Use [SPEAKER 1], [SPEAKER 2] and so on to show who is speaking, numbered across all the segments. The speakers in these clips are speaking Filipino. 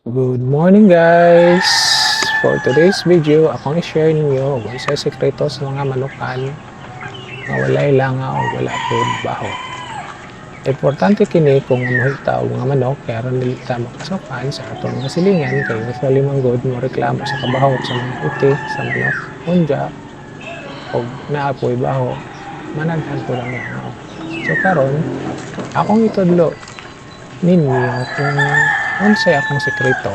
[SPEAKER 1] Good morning guys! For today's video, akong i-share ninyo kung sa sekreto sa mga manukan na walay langaw o wala po baho. Importante kini kung mamuhita o mga manok kaya ron nilita makasukan sa atong mga silingan kaya usually manggod mo reklamo sa kabaho sa mga iti sa manok unja o naapoy baho managhan po lang langaw. So karon akong itudlo ninyo kung unsay akong sekreto.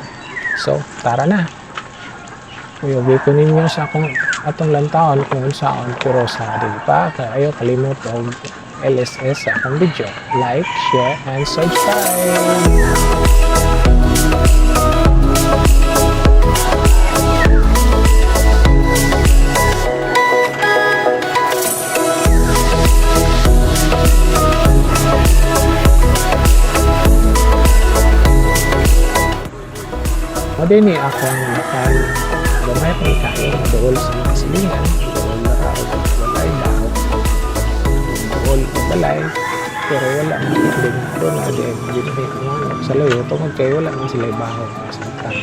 [SPEAKER 1] So, tara na. Uyugi ko ninyo sa atong lantawon kung unsaon pero sa dili pa kaya kalimot og LSS sa akong video. Like, share, and subscribe! Madini akong nakal gamay pang kain dool sa mga silingan dool na walay baho dool balay pero wala man din doon na din ginahin sa layo tungod kay wala man sila baho sa tang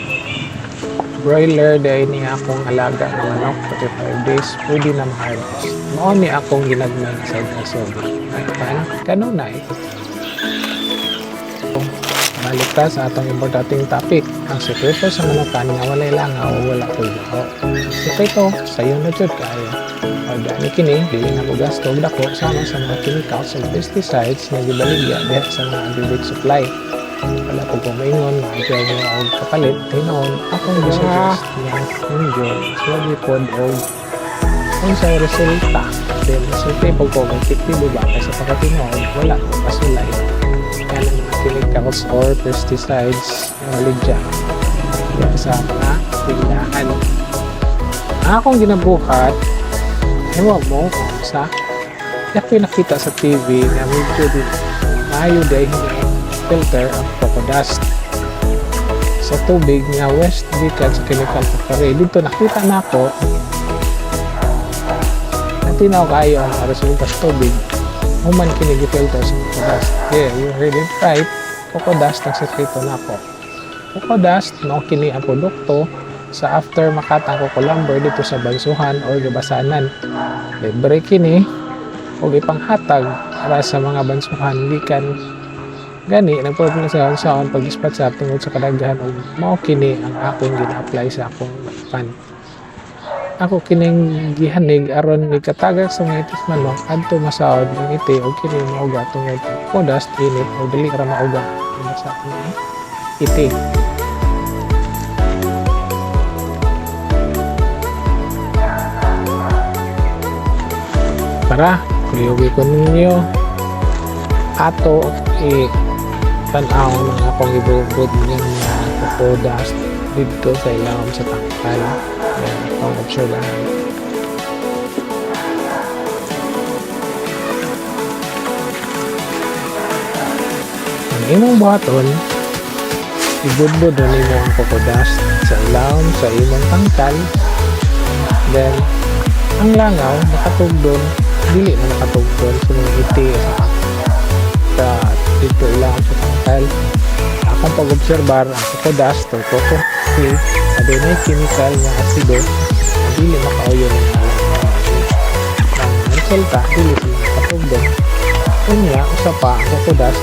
[SPEAKER 1] broiler dahil niya akong alaga ng manok 45 days pwede na ma-harvest mao ni akong ginagmay sa gasob kanunay balik ta sa atong importanteng topic, ang sekreto sa manukan nga walay langaw o wala ko'y baho. Sekreto, sayo na jud kaya. Organic kini, dili na mo gasto og dako sama sa mga chemicals ug pesticides nga gibaligya diha sa mga agri supply. Wala ko pumaingon, maajaw mo og kapalit, tinuon, akong gisuggest nga enjoy, swagi pod og unsay resulta. Then, resulta po ko, effective ba kasi pagkatinuod, wala ko pasulay. Kaya ng mga chemicals or pesticides na maligya sa mga biglaan. Akong ginabuhat, ewan mo kung sa ako'y nakita sa TV na medyo din mayo dahil filter ang crocodust sa tubig nga west gikan sa chemical factory. Dito nakita na ako na tinaw kayo ang resulta sa tubig human kinigi-filter sa crocodust. Yeah, you heard it right. Crocodust ang sekreto na ako. Crocodust, no, kini ang produkto sa after makatang kukulamber dito sa bansuhan o gabasanan. Libre kini o ipanghatag para sa mga bansuhan. Hindi kan gani, nagpapalala sa bansuhan pag-dispatch sa tungod sa kadaghan o mao kini ang akong gina-apply sa akong pan. Ako kining gihanig aron mikatagak sa mga itis manok adto masaod ng iti o kini mauga tungod crocodust init o dili ra mauga sa iti. Para kuyugi ko ninyo ato tan-aw ng akong ibubod ng crocodust dito sa ilawom sa tangkal. Ayan, akong observahan. Ang imong buhaton, ibudbud na ninyo ang crocodust sa ilawom sa imong tangkal. Then, ang langaw, nakatugdon, dili na nakatugdon sa mga iti sa dito ilawom sa tangkal. Akong pag-obserbar ang crocodust o cocoa adunay chemical nga asido na dili makauyo ng ang resulta dili sila makatugdon unya usa pa ang crocodust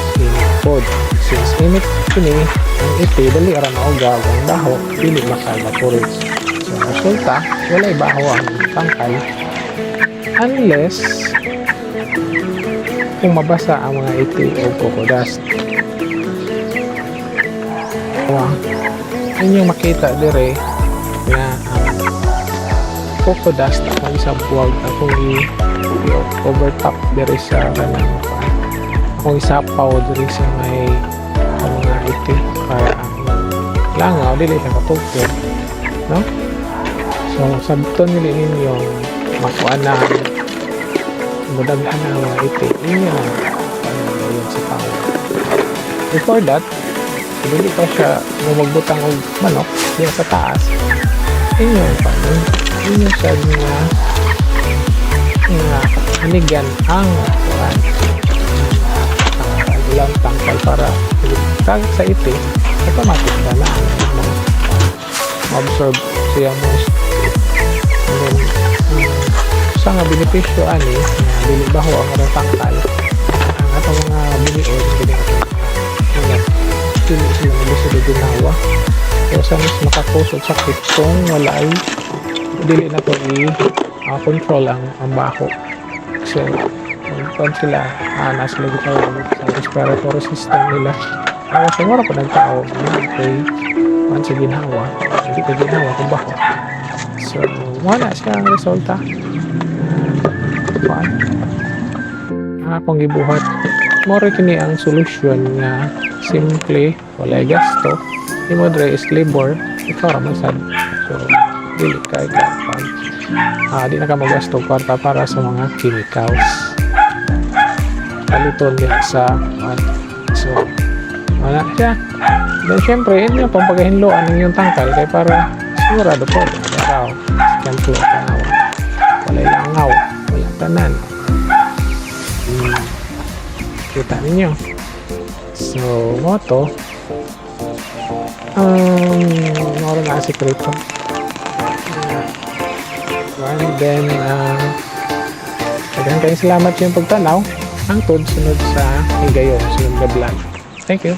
[SPEAKER 1] pod since init kini ang iti dali ra mauga ang baho dili maka-evaporate so ang resulta walay baho ang tangkal unless kung mabasa ang mga iti o crocodust. Inyong makita dire na crocodust akong isang buwag akong i-overtop dire sa kanang akong isapaw dire sa may mga iti para ang langaw dili siya katugtog, no? So sabton nila ninyong makuan na mudaghan na mga iti inyo na yun sa tao. Before that hindi pa siya magbutang og manok diya sa taas inyo siya nga hinigan ang kuan ilang tangkal para sa iti automatic na na ma-absorb siya most. And then, sa nga benepisyo ani na dili baho ang atong tangkal, ang atong mga biniod kini mga dili sila maglisod og ginawa. So sa mas makakusot sakit kung wala ay dili na to i-control ang baho. So kung sila nasa lagi sa respiratory system nila, siguro pa nagtao okay man sa ginhawa, hindi ka ginhawa kung baho. So wala siya ang resulta. Akong gibuhat more kini ang solusyon nga simple walay gasto imo dre is labor ikaw ra man sad. So dili kay kapag di na ka magasto kwarta para sa mga chemicals kaliton din sa so wala siya. Then syempre yun yung pampagahinloan ng yung tangkal kay para sigurado po ikaw kanto tanaw walay langaw wala tanan. Kita ninyo. So, moto moro na sekreto. And then daghang kayong salamat sa inyong pagtanaw hangtod sunod sa higayon sunod na vlog. Thank you.